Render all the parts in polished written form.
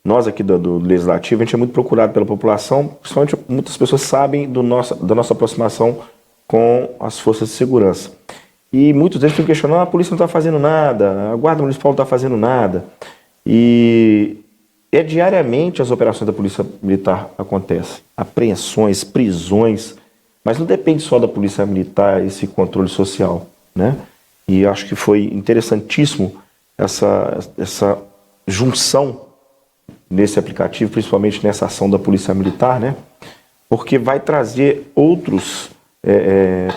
nós aqui do Legislativo, a gente é muito procurado pela população, principalmente muitas pessoas sabem da nossa aproximação com as forças de segurança. E muitos deles ficam questionando, a polícia não está fazendo nada, a Guarda Municipal não está fazendo nada. E diariamente as operações da Polícia Militar acontecem. Apreensões, prisões, mas não depende só da Polícia Militar esse controle social, né? E acho que foi interessantíssimo essa junção nesse aplicativo, principalmente nessa ação da Polícia Militar, né? Porque vai trazer outros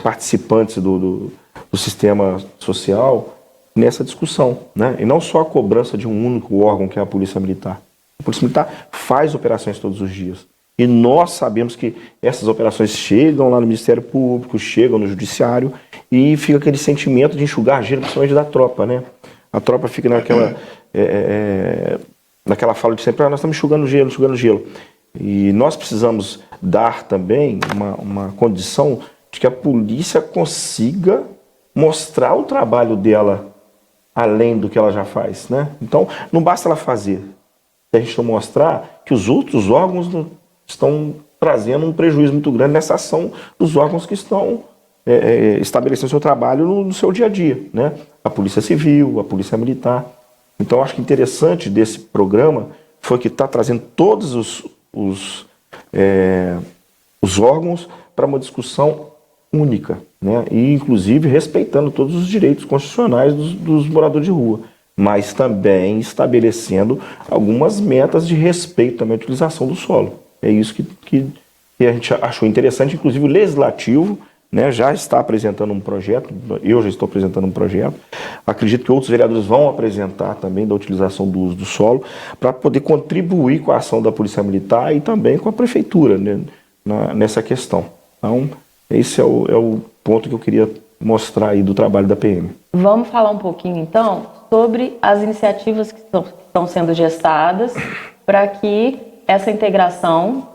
participantes do sistema social nessa discussão, né? E não só a cobrança de um único órgão que é a Polícia Militar. A Polícia Militar faz operações todos os dias. E nós sabemos que essas operações chegam lá no Ministério Público, chegam no Judiciário e fica aquele sentimento de enxugar gelo, principalmente da tropa, né? A tropa fica naquela fala de sempre, nós estamos enxugando gelo. E nós precisamos dar também uma condição de que a polícia consiga mostrar o trabalho dela além do que ela já faz, né? Então, não basta ela fazer. Se a gente não mostrar que os outros órgãos estão trazendo um prejuízo muito grande nessa ação dos órgãos que estão estabelecendo seu trabalho no seu dia a dia, né? A Polícia Civil, a Polícia Militar. Então, acho que interessante desse programa foi que está trazendo todos os órgãos para uma discussão única, né? E, inclusive, respeitando todos os direitos constitucionais dos moradores de rua, mas também estabelecendo algumas metas de respeito também à utilização do solo. É isso que a gente achou interessante, inclusive o Legislativo, né, já está apresentando um projeto, eu já estou apresentando um projeto, acredito que outros vereadores vão apresentar também da utilização do uso do solo, para poder contribuir com a ação da Polícia Militar e também com a Prefeitura, né, nessa questão. Então, esse é o ponto que eu queria mostrar aí do trabalho da PM. Vamos falar um pouquinho, então, sobre as iniciativas que estão sendo gestadas para que essa integração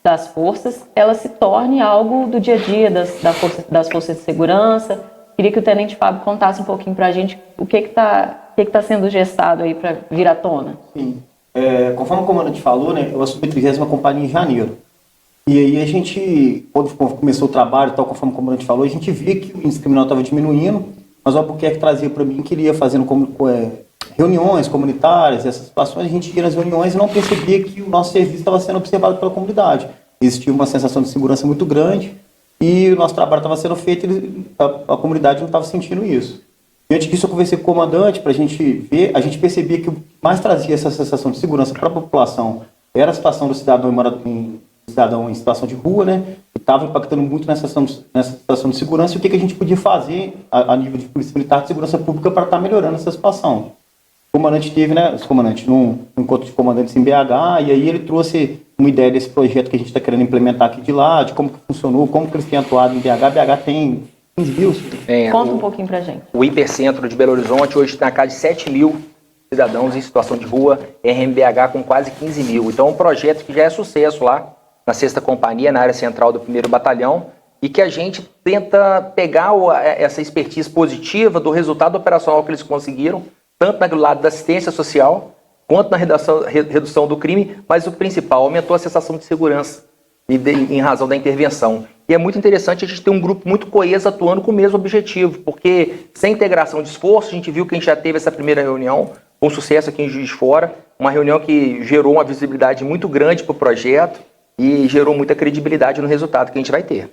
das forças, ela se torne algo do dia a dia das forças de segurança. Queria que o Tenente Fábio contasse um pouquinho para a gente o que está sendo gestado aí para vir à tona. Sim. Conforme o comandante falou, né, eu assumi a 30ª companhia em janeiro. E aí a gente, quando começou o trabalho, tal, conforme o comandante falou, a gente via que o índice criminal estava diminuindo, mas o Albuquerque trazia para mim que ele ia fazendo reuniões comunitárias, essas situações, a gente ia nas reuniões e não percebia que o nosso serviço estava sendo observado pela comunidade. Existia uma sensação de segurança muito grande e o nosso trabalho estava sendo feito e a comunidade não estava sentindo isso. Diante disso, eu conversei com o comandante para a gente ver, a gente percebia que o que mais trazia essa sensação de segurança para a população era a situação do cidadão em situação de rua, né? E estava impactando muito nessa situação de segurança e o que a gente podia fazer a nível de Polícia Militar de Segurança Pública para estar melhorando essa situação. O comandante teve, né, num encontro de comandantes em BH, e aí ele trouxe uma ideia desse projeto que a gente está querendo implementar aqui de lá, de como que funcionou, como que eles têm atuado em BH. BH tem 15 mil. Conta um pouquinho pra gente. O Hipercentro de Belo Horizonte hoje está na casa de 7 mil cidadãos em situação de rua, RMBH com quase 15 mil. Então é um projeto que já é sucesso lá na 6ª Companhia, na área central do 1º Batalhão, e que a gente tenta pegar essa expertise positiva do resultado operacional que eles conseguiram, tanto no lado da assistência social, quanto na redução do crime, mas o principal, aumentou a sensação de segurança em razão da intervenção. E é muito interessante a gente ter um grupo muito coeso atuando com o mesmo objetivo, porque sem integração de esforço, a gente viu que a gente já teve essa primeira reunião, com sucesso aqui em Juiz de Fora, uma reunião que gerou uma visibilidade muito grande para o projeto e gerou muita credibilidade no resultado que a gente vai ter.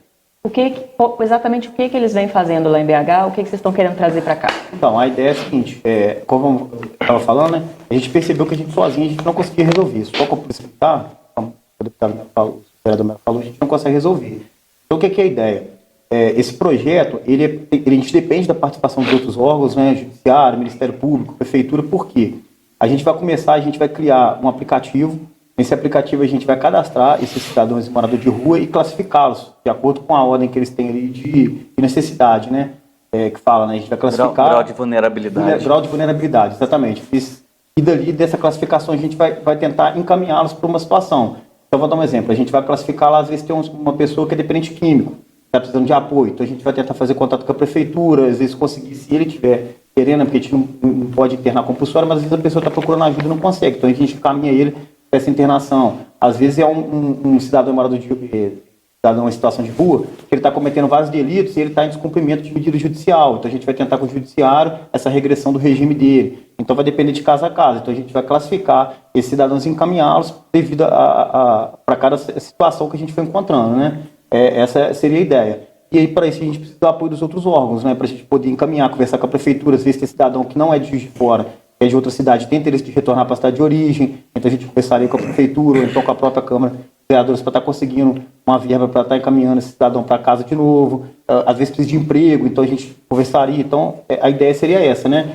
Exatamente o que eles vêm fazendo lá em BH, o que vocês estão querendo trazer para cá? Então, a ideia é a seguinte, como eu estava falando, né, a gente percebeu que a gente sozinho a gente não conseguia resolver isso. Só com a Polícia Militar, como o deputado falou, o vereador falou, a gente não consegue resolver. Então, o que é a ideia? Esse projeto, a gente depende da participação de outros órgãos, né, Judiciário, Ministério Público, Prefeitura, por quê? A gente vai criar um aplicativo. Nesse aplicativo a gente vai cadastrar esses cidadãos e moradores de rua e classificá-los de acordo com a ordem que eles têm ali de necessidade, né? Que fala, né? A gente vai classificar... Grau de vulnerabilidade. Grau de vulnerabilidade, exatamente. E dali, dessa classificação, a gente vai tentar encaminhá-los para uma situação. Então, vou dar um exemplo. A gente vai classificar lá, às vezes tem uma pessoa que é dependente químico, está precisando de apoio. Então, a gente vai tentar fazer contato com a prefeitura, às vezes conseguir, se ele tiver querendo, porque a gente não pode internar compulsório, mas às vezes a pessoa está procurando ajuda e não consegue. Então, a gente encaminha ele essa internação. Às vezes é um cidadão morador cidadão em situação de rua, que ele está cometendo vários delitos e ele está em descumprimento de medida judicial. Então a gente vai tentar com o judiciário essa regressão do regime dele. Então vai depender de caso a caso. Então a gente vai classificar esses cidadãos e encaminhá-los devido para cada situação que a gente foi encontrando, né? Essa seria a ideia. E aí, para isso, a gente precisa do apoio dos outros órgãos, né? Para a gente poder encaminhar, conversar com a prefeitura, às vezes tem cidadão que não é de Juiz de Fora, é de outra cidade, tem interesse de retornar para a cidade de origem, então a gente conversaria com a prefeitura, ou então com a própria Câmara de Vereadores para estar conseguindo uma verba para estar encaminhando esse cidadão para casa de novo, às vezes precisa de emprego, então a gente conversaria. Então, a ideia seria essa, né?